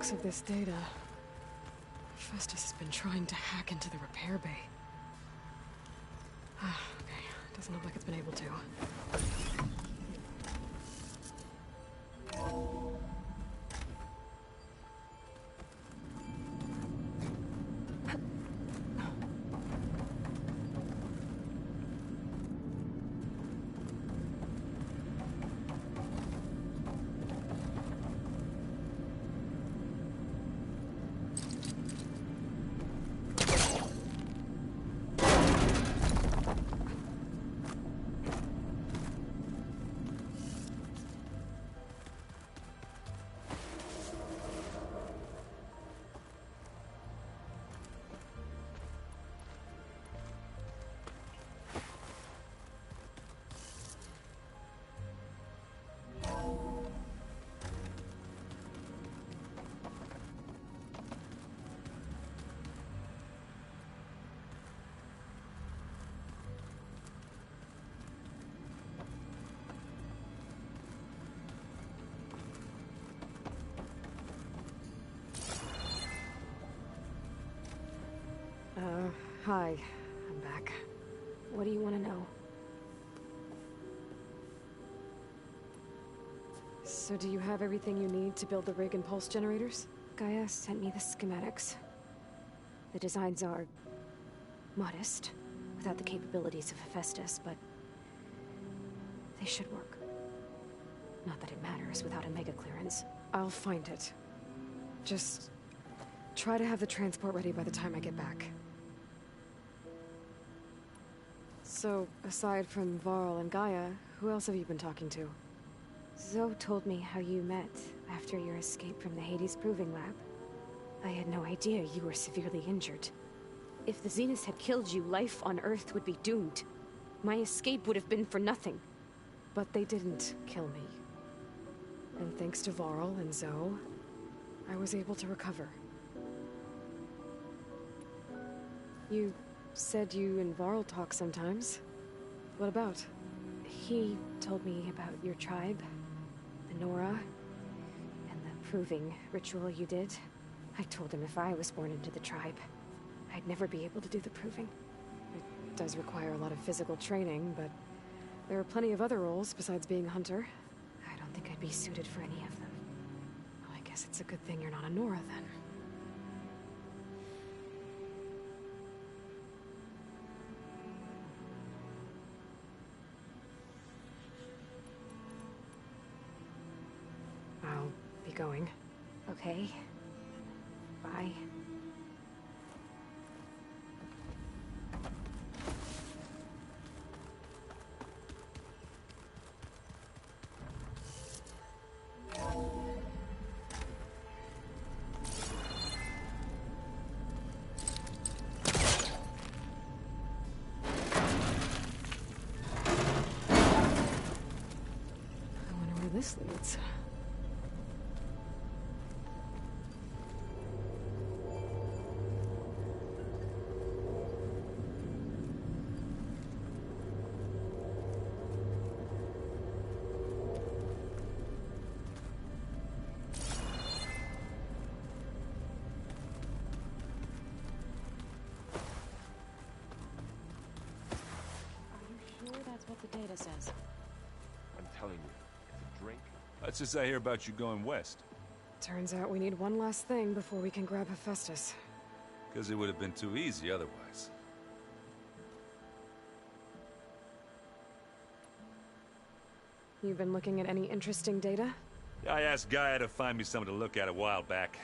looks of this data, Festus has been trying to hack into the repair bay. Okay, doesn't look like it's been able to. Hi. I'm back. What do you want to know? So do you have everything you need to build the rig and pulse generators? Gaia sent me the schematics. The designs are modest, without the capabilities of Hephaestus, but they should work. Not that it matters without a mega clearance. I'll find it. Just try to have the transport ready by the time I get back. So, aside from Varl and Gaia, who else have you been talking to? Zoe told me how you met after your escape from the Hades Proving Lab. I had no idea you were severely injured. If the Zeniths had killed you, life on Earth would be doomed. My escape would have been for nothing. But they didn't kill me. And thanks to Varl and Zoe, I was able to recover. You said you and Varl talk sometimes. What about? He told me about your tribe, the Nora, and the proving ritual you did. I told him if I was born into the tribe, I'd never be able to do the proving. It does require a lot of physical training, but there are plenty of other roles besides being a hunter. I don't think I'd be suited for any of them. Well, I guess it's a good thing you're not a Nora then. I'll be going. Okay. Bye. I wonder where this leads. That's what the data says. I'm telling you, it's a drink. What's this I hear about you going west? Turns out we need one last thing before we can grab Hephaestus. Because it would have been too easy otherwise. You've been looking at any interesting data? I asked Gaia to find me something to look at a while back.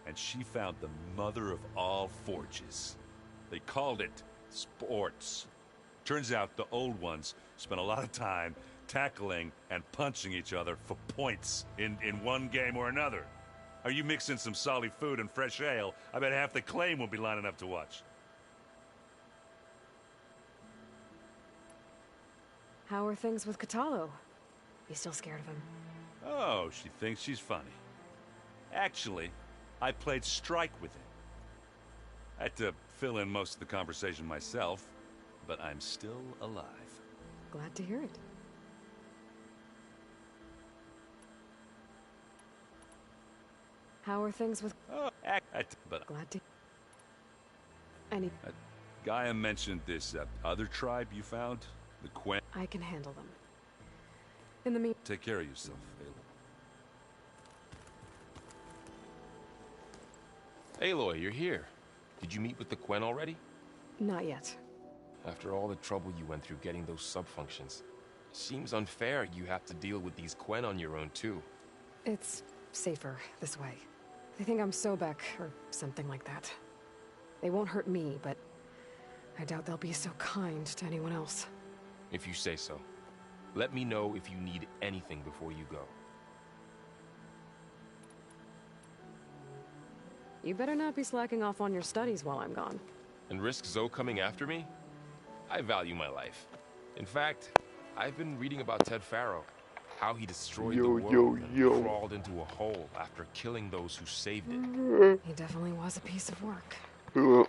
And she found the mother of all forges. They called it sports. Turns out the old ones spent a lot of time tackling and punching each other for points in one game or another. Are you mixing some solid food and fresh ale? I bet half the claim will be lining up to watch. How are things with Kotallo? You still scared of him? Oh, she thinks she's funny. Actually, I played strike with him. I had to fill in most of the conversation myself, but I'm still alive. Glad to hear it. How are things with... Oh, but Glad to... Any... Gaia mentioned this other tribe you found, the Quen. I can handle them. In the Take care of yourself, Aloy. Aloy, you're here. Did you meet with the Quen already? Not yet. After all the trouble you went through getting those sub-functions, seems unfair you have to deal with these Quen on your own too. It's safer this way. They think I'm Sobek, or something like that. They won't hurt me, but I doubt they'll be so kind to anyone else. If you say so. Let me know if you need anything before you go. You better not be slacking off on your studies while I'm gone. And risk Zoe coming after me? I value my life. In fact, I've been reading about Ted Faro. How he destroyed the world and crawled into a hole after killing those who saved it. He definitely was a piece of work. Oh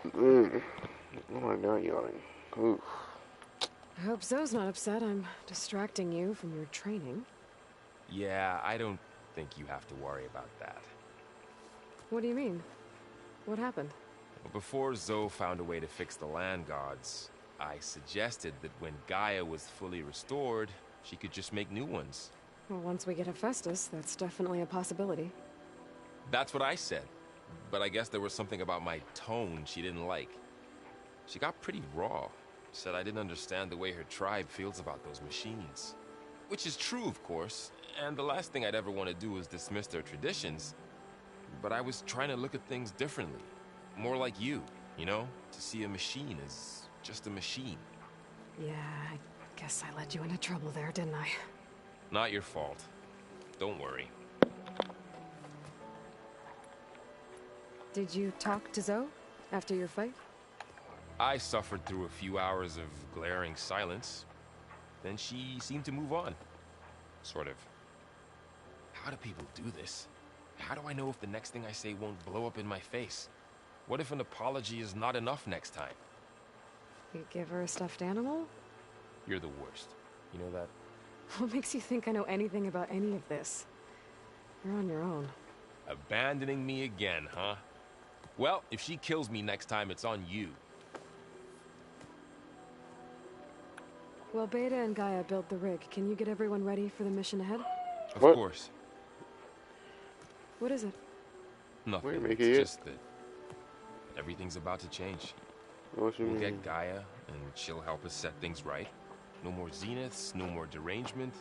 my god, yawning. Oof. I hope Zoe's not upset I'm distracting you from your training. Yeah, I don't think you have to worry about that. What do you mean? What happened? Well, before Zoe found a way to fix the land gods, I suggested that when Gaia was fully restored, she could just make new ones. Well, once we get Hephaestus, that's definitely a possibility. That's what I said. But I guess there was something about my tone she didn't like. She got pretty raw. Said I didn't understand the way her tribe feels about those machines. Which is true, of course, and the last thing I'd ever want to do is dismiss their traditions. But I was trying to look at things differently. More like you know? To see a machine as just a machine. Yeah, I guess I led you into trouble there, didn't I? Not your fault. Don't worry. Did you talk to Zoe after your fight? I suffered through a few hours of glaring silence. Then she seemed to move on. Sort of. How do people do this? How do I know if the next thing I say won't blow up in my face? What if an apology is not enough next time? You give her a stuffed animal? You're the worst. You know that? What makes you think I know anything about any of this? You're on your own. Abandoning me again, huh? Well, if she kills me next time, it's on you. Well, Beta and Gaia built the rig. Can you get everyone ready for the mission ahead? Of What? course. What is it? Nothing. Wait, make It's it. just that everything's about to change. What you We'll mean? get Gaia, and she'll help us set things right. No more zeniths, no more derangement.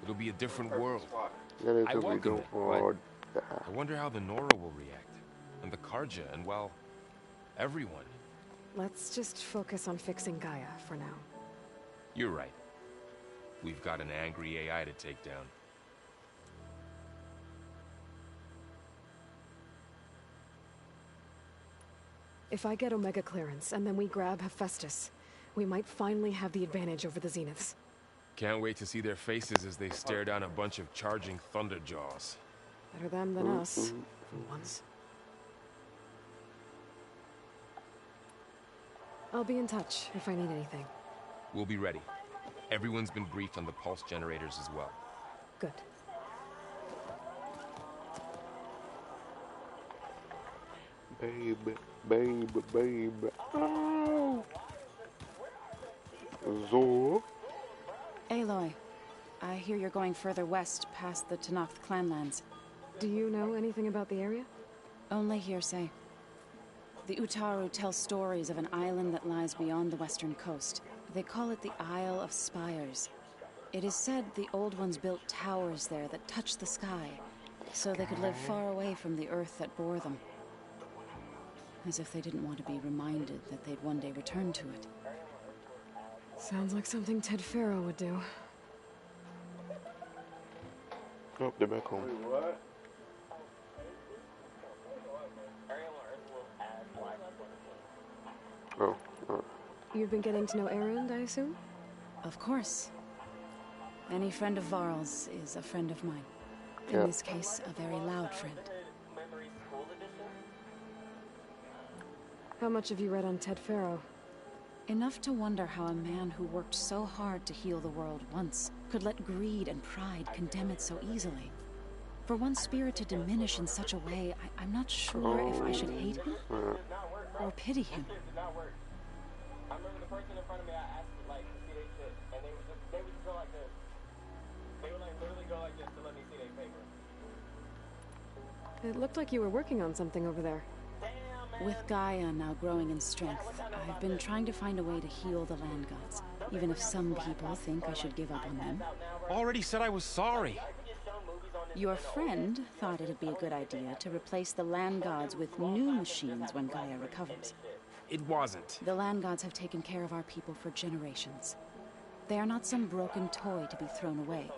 It'll be a different world. That is I what we welcome go it, for. I wonder how the Nora will react. And the Karja, and well, everyone. Let's just focus on fixing Gaia for now. You're right. We've got an angry AI to take down. If I get Omega clearance, and then we grab Hephaestus, we might finally have the advantage over the Zeniths. Can't wait to see their faces as they stare down a bunch of charging Thunderjaws. Better them than us, for once. I'll be in touch if I need anything. We'll be ready. Everyone's been briefed on the pulse generators as well. Good. Baby, baby, baby. Oh. Zoe? Aloy, I hear you're going further west past the Tenakth clanlands. Do you know anything about the area? Only hearsay. The Utaru tell stories of an island that lies beyond the western coast. They call it the Isle of Spires. It is said the Old Ones built towers there that touch the sky, so they could live far away from the earth that bore them. As if they didn't want to be reminded that they'd one day return to it. Sounds like something Ted Faro would do. Oh, they're back home. Oh, You've been getting to know Erend, I assume? Of course. Any friend of Varl's is a friend of mine. Yeah. In this case, a very loud friend. How much have you read on Ted Faro? Enough to wonder how a man who worked so hard to heal the world once could let greed and pride condemn it so easily. For one spirit to diminish in such a way, I'm not sure if I should hate him or pity him. I remember the person in front of me, I asked like to see their shit, and they would just go like this. They would like literally go like this to let me see their paper. It looked like you were working on something over there. With Gaia now growing in strength, I've been trying to find a way to heal the land gods, even if some people think I should give up on them. Already said I was sorry. Your friend thought it'd be a good idea to replace the land gods with new machines when Gaia recovers. It wasn't. The land gods have taken care of our people for generations. They are not some broken toy to be thrown away.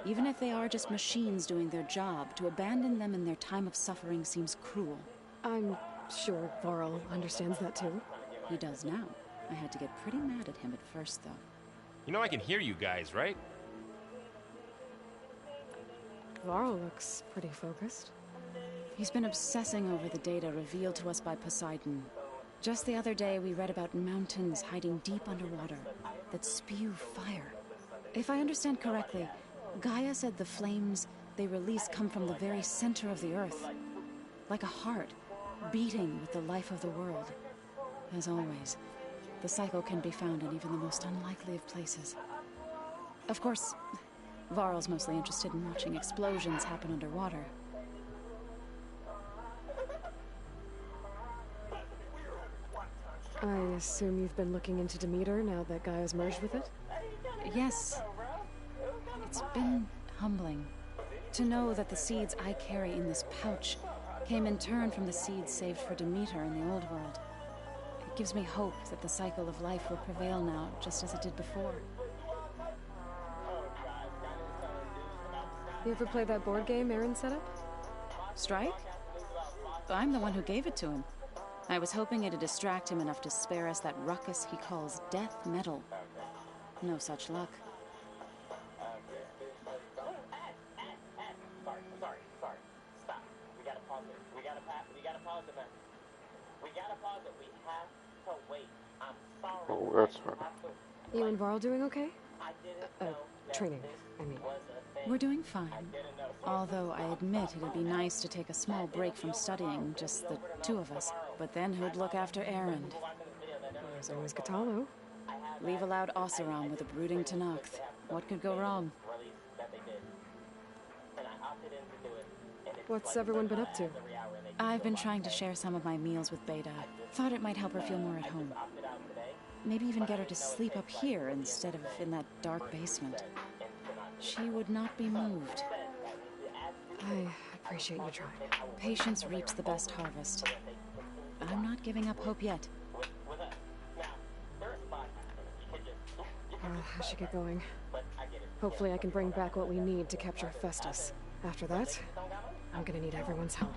Even if they are just machines doing their job, to abandon them in their time of suffering seems cruel. I'm sure Varl understands that too. He does now. I had to get pretty mad at him at first, though. You know I can hear you guys, right? Varl looks pretty focused. He's been obsessing over the data revealed to us by Poseidon. Just the other day, we read about mountains hiding deep underwater that spew fire. If I understand correctly, Gaia said the flames they release come from the very center of the earth. Like a heart, beating with the life of the world. As always, the cycle can be found in even the most unlikely of places. Of course, Varl's mostly interested in watching explosions happen underwater. I assume you've been looking into Demeter now that Gaia's merged with it? Yes. It's been humbling to know that the seeds I carry in this pouch came in turn from the seeds saved for Demeter in the old world. It gives me hope that the cycle of life will prevail now, just as it did before. You ever play that board game Aaron set up? Strike? I'm the one who gave it to him. I was hoping it'd distract him enough to spare us that ruckus he calls death metal. No such luck. Sorry. Stop. We gotta pause it. We gotta pause it, man. We gotta pause it. We have to wait. I'm sorry. Oh, that's right. You and Varl doing okay? I didn't know Training, I mean. was a thing. We're doing fine. Although I admit it'd be nice to take a small break from studying, just the two of us. But then who'd look after Erend? There's always Katalo. Leave allowed Oseram with a brooding Tenakth. What could go wrong? What's everyone been up to? I've been trying to share some of my meals with Beta. Thought it might help her feel more at home. Maybe even get her to sleep up here instead of in that dark basement. She would not be moved. I appreciate you trying. Patience reaps the best harvest. I'm not giving up hope yet. I should get going. Hopefully I can bring back what we need to capture Festus. After that, I'm gonna need everyone's help.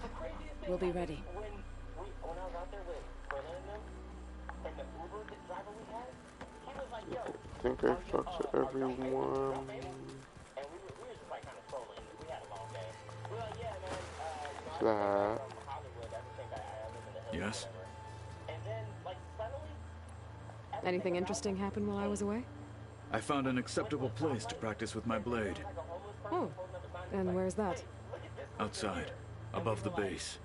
We'll be ready. When I was out there with Berlin and them, and the Uber driver we had, he was like, yo. I think I talked to everyone. And we were just like kind of trolling. We had a long day. We were like, yeah, man, you know, I'm from Hollywood. Everything I live in the hills. Yes? And then, like, suddenly. Anything interesting happen while I was away? I found an acceptable place to practice with my blade. Oh, and where's that? Outside, above the base.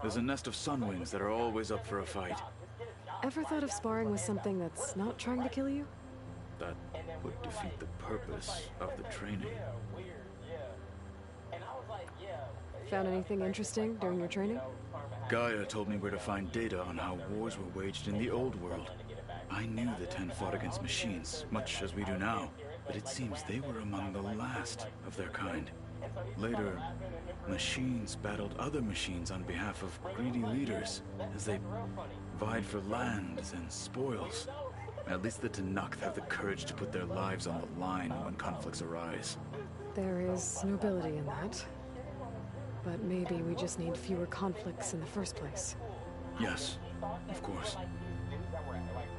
There's a nest of sunwings that are always up for a fight. Ever thought of sparring with something that's not trying to kill you? That would defeat the purpose of the training. Found anything interesting during your training? Gaia told me where to find data on how wars were waged in the old world. I knew the Ten fought against machines, much as we do now, but it seems they were among the last of their kind. Later, machines battled other machines on behalf of greedy leaders as they vied for lands and spoils. At least the Tenakth have the courage to put their lives on the line when conflicts arise. There is nobility in that. But maybe we just need fewer conflicts in the first place. Yes, of course.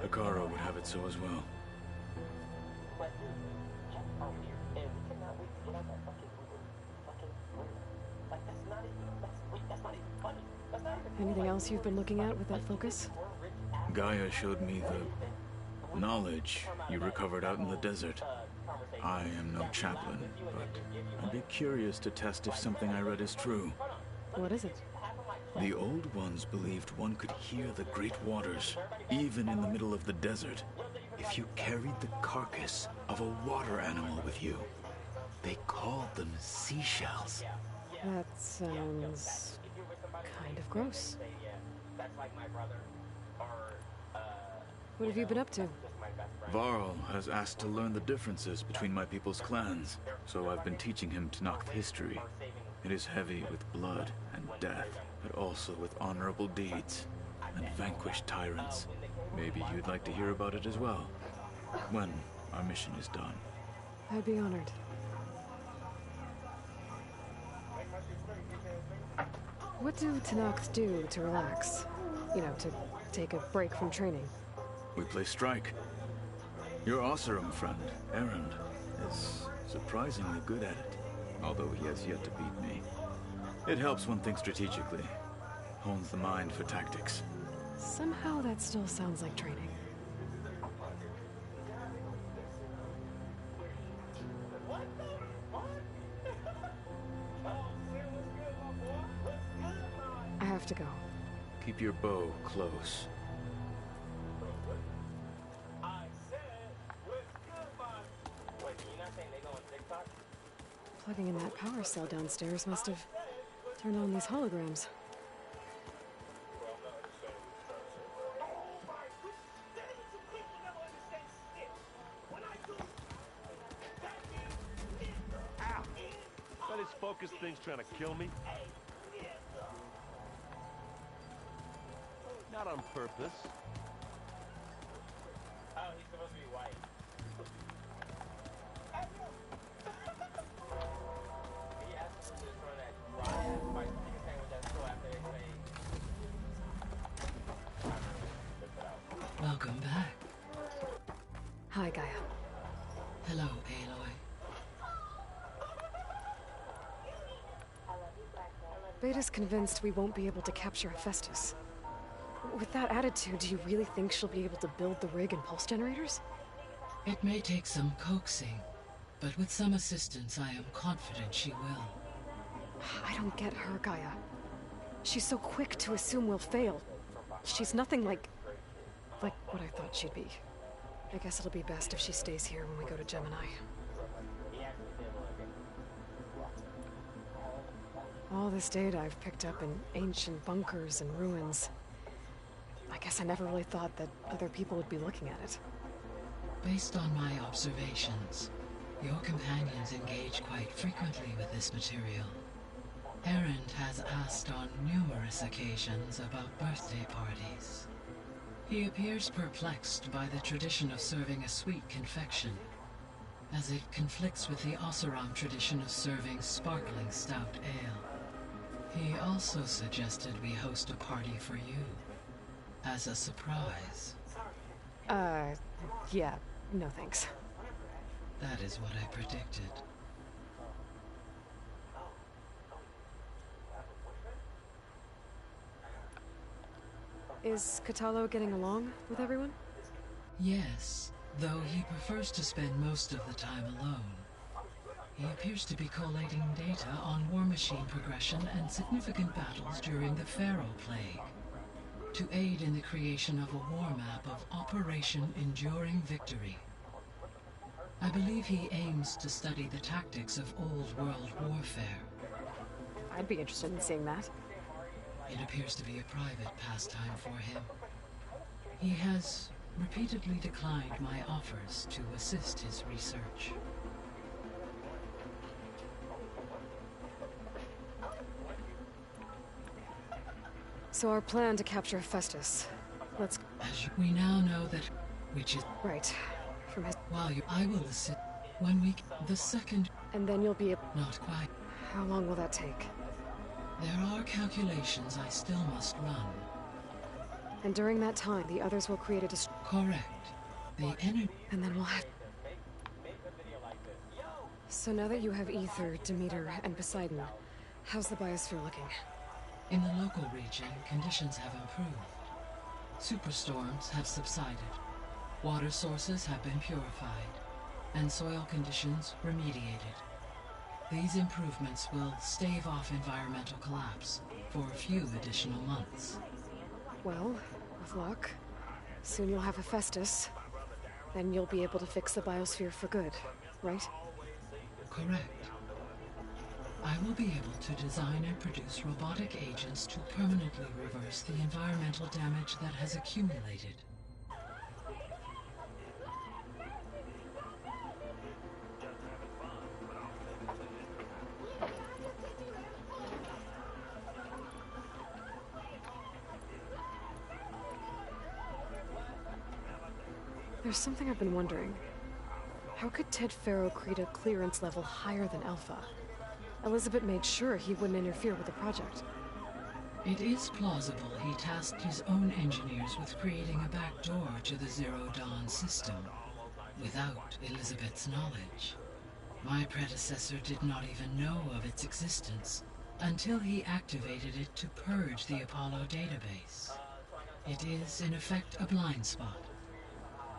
Hekarro would have it so as well. Anything else you've been looking at with that focus? Gaia showed me the knowledge you recovered out in the desert. I am no chaplain, but I'd be curious to test if something I read is true. What is it? The Old Ones believed one could hear the great waters, even in the middle of the desert, if you carried the carcass of a water animal with you. They called them seashells. That sounds kind of gross. What have you been up to? Varl has asked to learn the differences between my people's clans, so I've been teaching him Tenakth history. It is heavy with blood and death, but also with honorable deeds and vanquished tyrants. Maybe you'd like to hear about it as well, when our mission is done. I'd be honored. What do Tenakth do to relax? You know, to take a break from training? We play strike. Your Oseram friend, Erend, is surprisingly good at it, although he has yet to beat me. It helps one think strategically, hones the mind for tactics. Somehow that still sounds like training. I have to go. Keep your bow close. Plugging in that power cell downstairs must have turned on these holograms. That is focus thing's trying to kill me. Not on purpose. Oh, he's supposed to be white. He asked me to throw that dry-ass spicy chicken sandwich at school after they say... Welcome back. Hi, Gaia. Hello, Aloy. Beta's convinced we won't be able to capture Hephaestus. With that attitude, do you really think she'll be able to build the rig and pulse generators? It may take some coaxing, but with some assistance, I am confident she will. I don't get her, Gaia. She's so quick to assume we'll fail. She's nothing like what I thought she'd be. I guess it'll be best if she stays here when we go to Gemini. All this data I've picked up in ancient bunkers and ruins. I guess I never really thought that other people would be looking at it. Based on my observations, your companions engage quite frequently with this material. Erend has asked on numerous occasions about birthday parties. He appears perplexed by the tradition of serving a sweet confection, as it conflicts with the Oseram tradition of serving sparkling stout ale. He also suggested we host a party for you, as a surprise. Yeah, no thanks. That is what I predicted. Is Kotallo getting along with everyone? Yes, though he prefers to spend most of the time alone. He appears to be collating data on war machine progression and significant battles during the Pharaoh Plague, to aid in the creation of a war map of Operation Enduring Victory. I believe he aims to study the tactics of Old World warfare. I'd be interested in seeing that. It appears to be a private pastime for him. He has repeatedly declined my offers to assist his research. So our plan to capture Hephaestus. Let's... We now know that... which is... Right. From his... While you... I will assist... When we... The second... And then you'll be able... Not quite. How long will that take? There are calculations I still must run. And during that time, the others will create a Correct. The energy... And then we'll have... So now that you have Ether, Demeter, and Poseidon, how's the biosphere looking? In the local region, conditions have improved. Superstorms have subsided. Water sources have been purified. And soil conditions remediated. These improvements will stave off environmental collapse for a few additional months. Well, with luck, soon you'll have Hephaestus. Then you'll be able to fix the biosphere for good, right? Correct. I will be able to design and produce robotic agents to permanently reverse the environmental damage that has accumulated. There's something I've been wondering. How could Ted Faro create a clearance level higher than Alpha? Elizabeth made sure he wouldn't interfere with the project. It is plausible he tasked his own engineers with creating a backdoor to the Zero Dawn system, without Elizabeth's knowledge. My predecessor did not even know of its existence, until he activated it to purge the Apollo database. It is, in effect, a blind spot.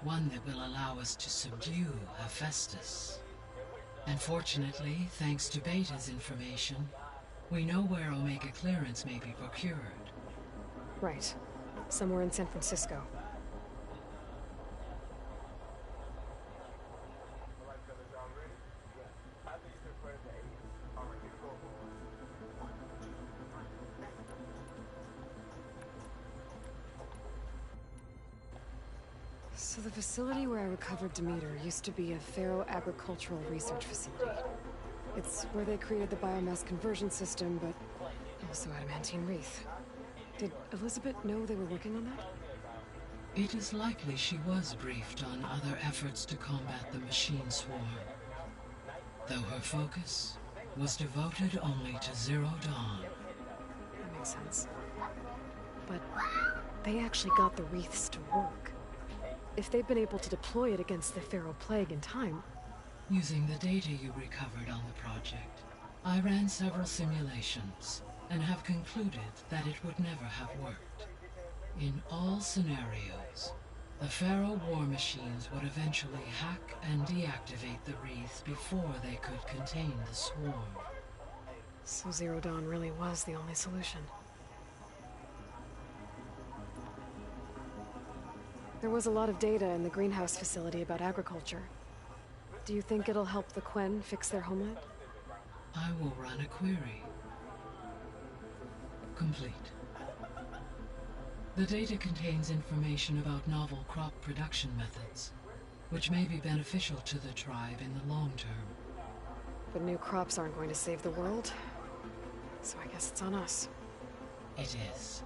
One that will allow us to subdue Hephaestus. And fortunately, thanks to Beta's information, we know where Omega clearance may be procured. Right. Somewhere in San Francisco. So the facility where I recovered Demeter used to be a Faro agricultural research facility. It's where they created the biomass conversion system, but also adamantine wreath. Did Elizabeth know they were working on that? It is likely she was briefed on other efforts to combat the machine swarm, though her focus was devoted only to Zero Dawn. That makes sense. But they actually got the wreaths to work. If they've been able to deploy it against the Faro Plague in time... Using the data you recovered on the project, I ran several simulations and have concluded that it would never have worked. In all scenarios, the Faro war machines would eventually hack and deactivate the wreaths before they could contain the swarm. So Zero Dawn really was the only solution. There was a lot of data in the greenhouse facility about agriculture. Do you think it'll help the Quen fix their homeland? I will run a query. Complete. The data contains information about novel crop production methods, which may be beneficial to the tribe in the long term. But new crops aren't going to save the world, so I guess it's on us. It is.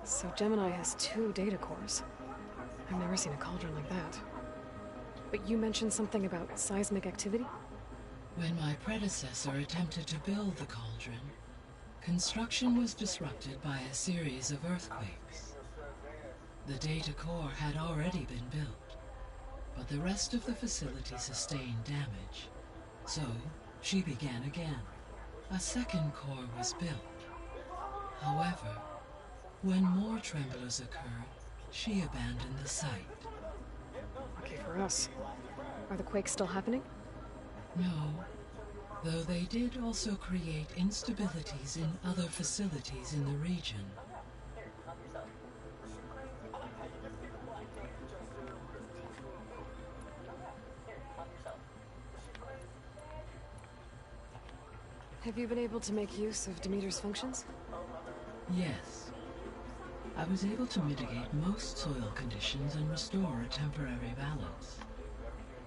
So Gemini has 2 data cores. I've never seen a cauldron like that. But you mentioned something about seismic activity? When my predecessor attempted to build the cauldron, construction was disrupted by a series of earthquakes. The data core had already been built, but the rest of the facility sustained damage. So, she began again. A second core was built. However, when more tremblers occurred, she abandoned the site. Lucky for us. Are the quakes still happening? No, though they did also create instabilities in other facilities in the region. Have you been able to make use of Demeter's functions? Yes. I was able to mitigate most soil conditions and restore a temporary balance.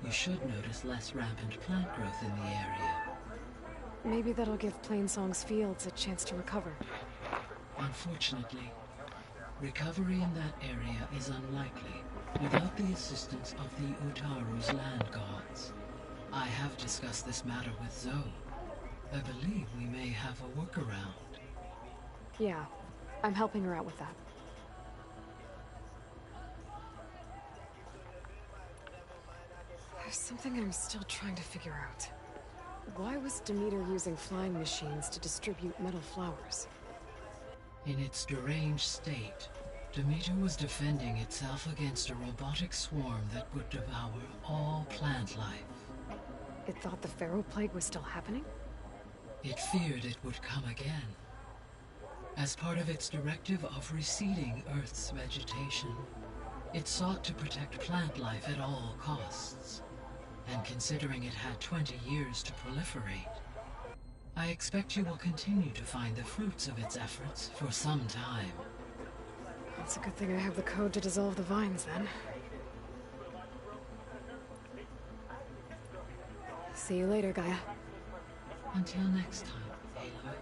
You should notice less rampant plant growth in the area. Maybe that'll give Plainsong's fields a chance to recover. Unfortunately, recovery in that area is unlikely without the assistance of the Utaru's land gods. I have discussed this matter with Zoe. I believe we may have a workaround. Yeah, I'm helping her out with that. There's something I'm still trying to figure out. Why was Demeter using flying machines to distribute metal flowers? In its deranged state, Demeter was defending itself against a robotic swarm that would devour all plant life. It thought the Pharaoh Plague was still happening? It feared it would come again. As part of its directive of receding Earth's vegetation, it sought to protect plant life at all costs. And considering it had 20 years to proliferate, I expect you will continue to find the fruits of its efforts for some time. It's a good thing I have the code to dissolve the vines, then. See you later, Gaia. Until next time, Aloy.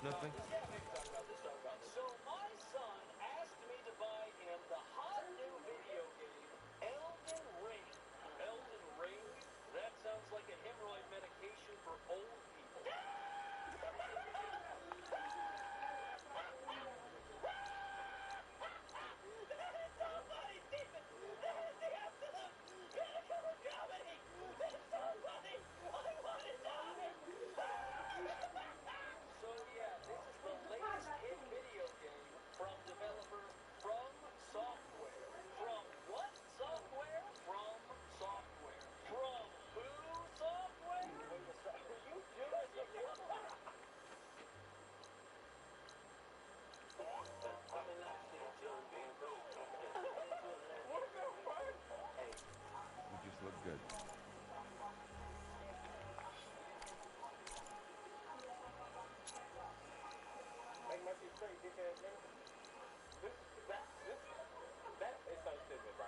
Nothing. So my son asked me to buy him the hot new video game, Elden Ring. Elden Ring? That sounds like a hemorrhoid medication for old people. So yeah, this is the latest hit video game from developer From Software. From what software? From Software. From who software? Wait a second. Are you doing the You just look good. Make my shit straight, dickhead, man. That is so stupid, bro.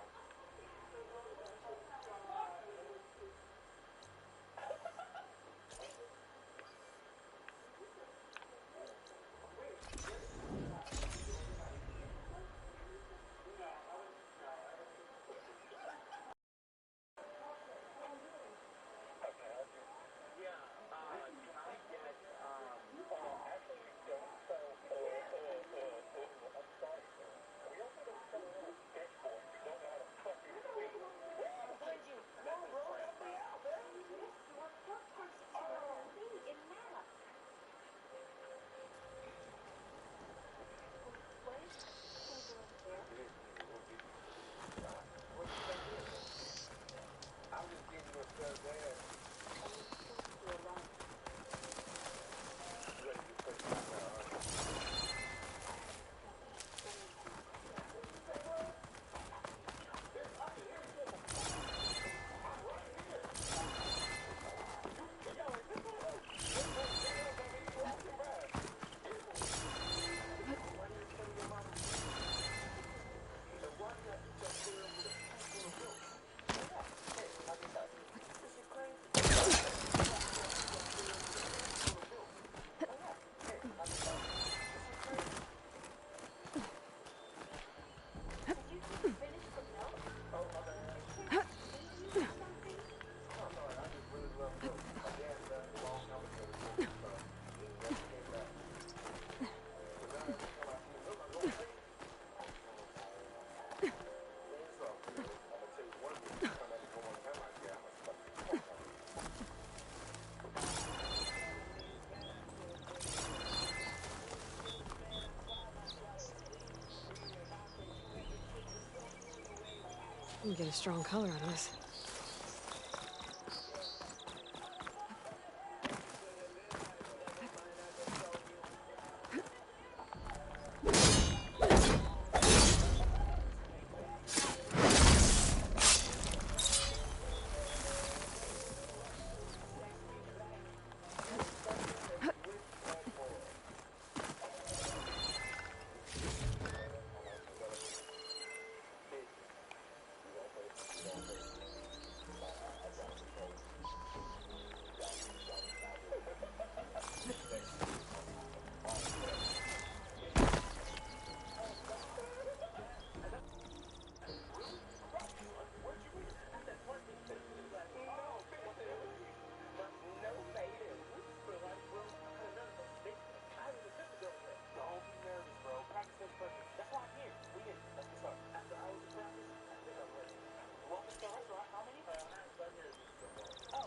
You get a strong color on this.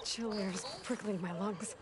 chill air is prickling my lungs.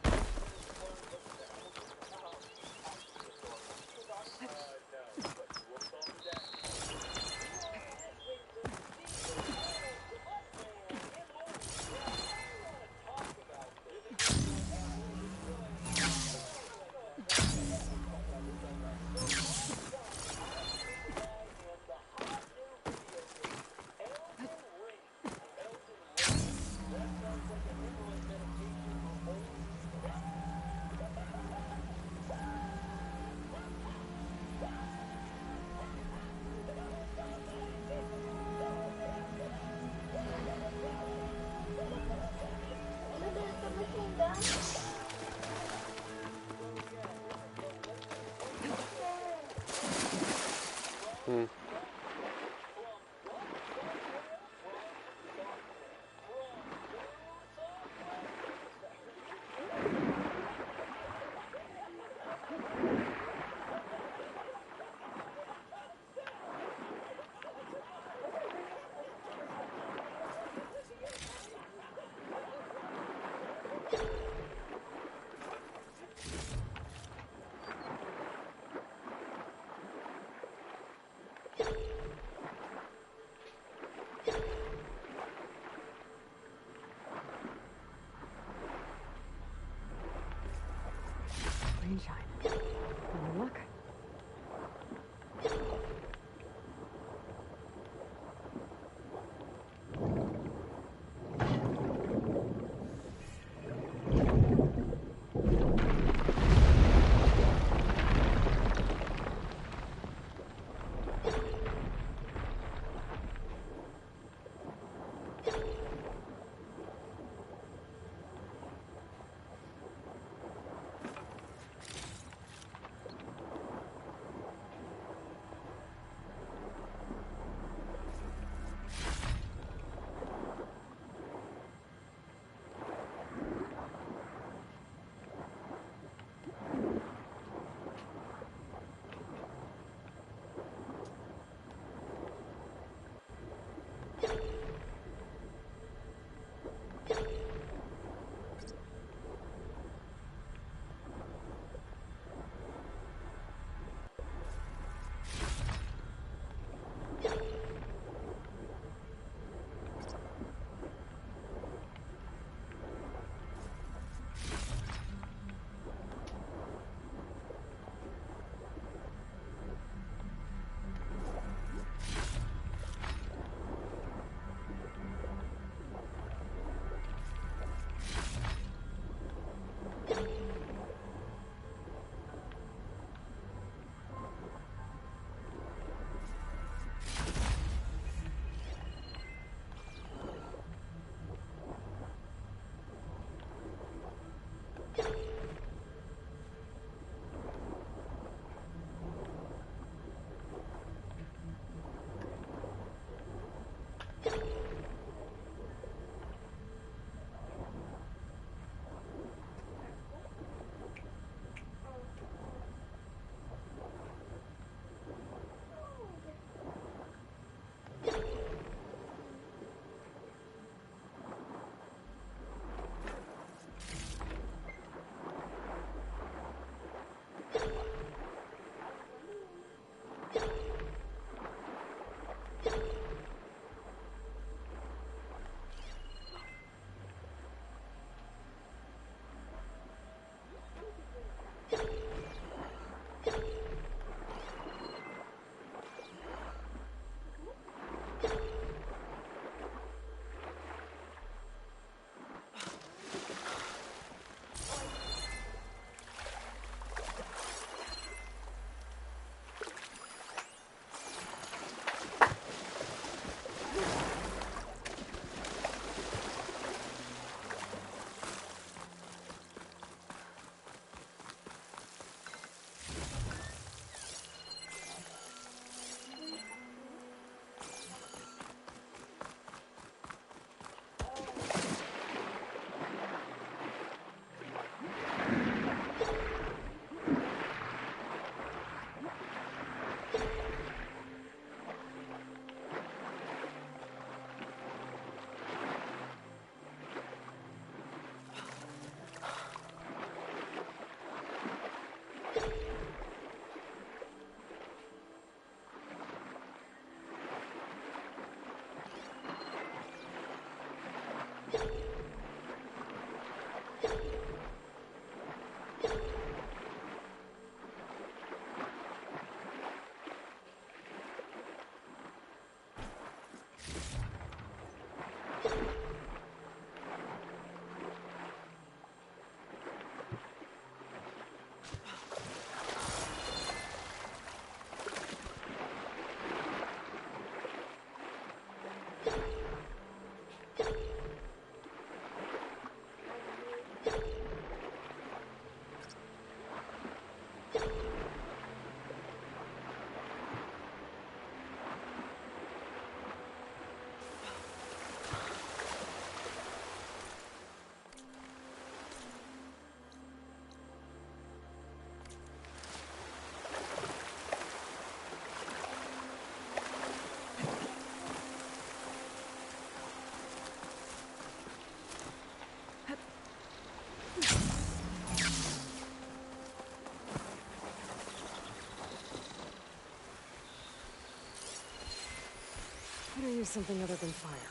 Could I use something other than fire?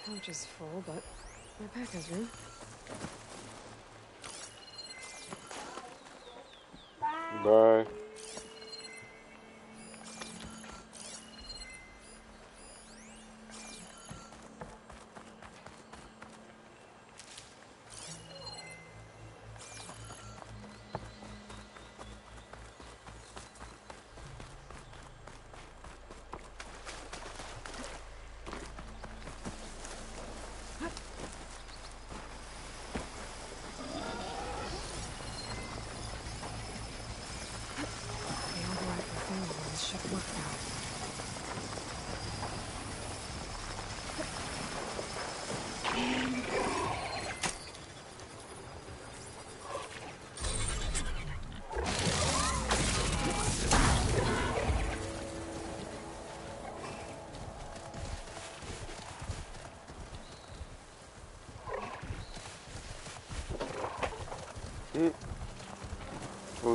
Pouch is full, but my pack has room. Bye.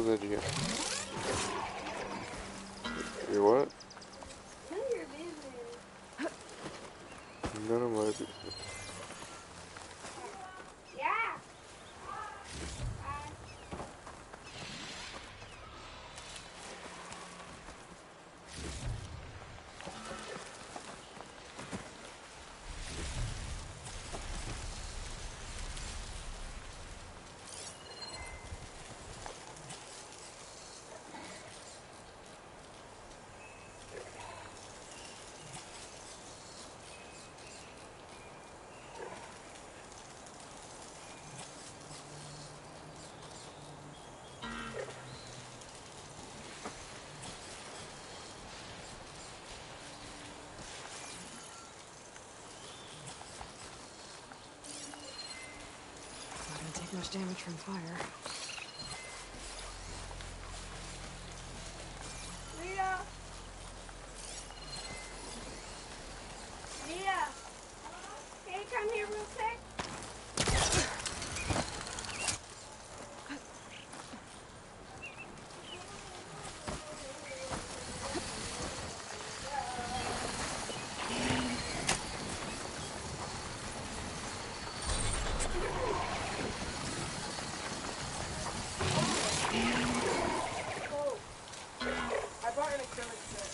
was that you? Your what? None of your business. None of my business. Yeah. Not gonna take much damage from fire. Rita. Rita. Can you come here real quick? I brought an acrylic set.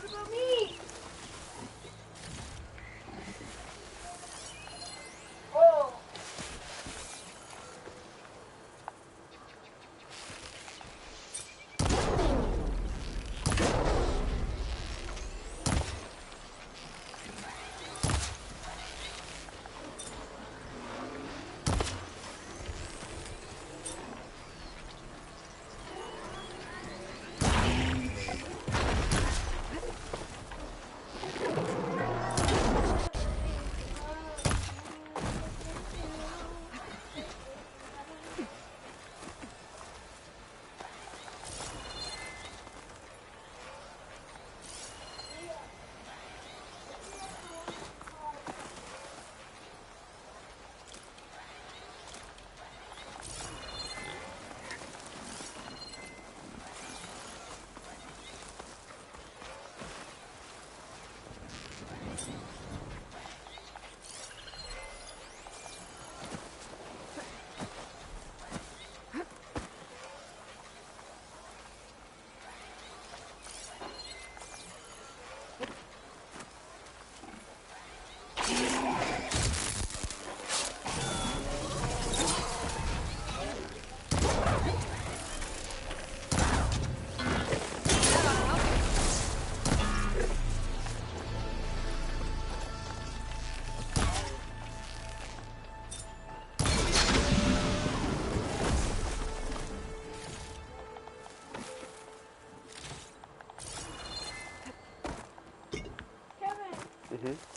What about me? Oh.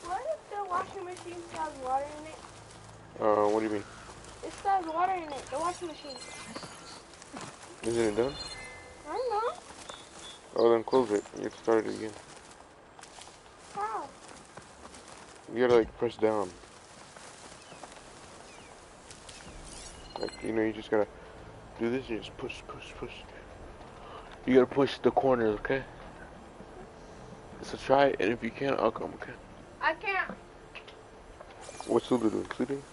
What if the washing machine still has water in it? What do you mean? It still has water in it, the washing machine. Isn't it done? I don't know. Oh, then close it. You have to start it again. How? You gotta, like, press down. Like, you know, you just gotta do this and just push, push, push. You gotta push the corners, okay? So try it, and if you can't, I'll come, okay? I can't. What's Lulu doing? Sleeping?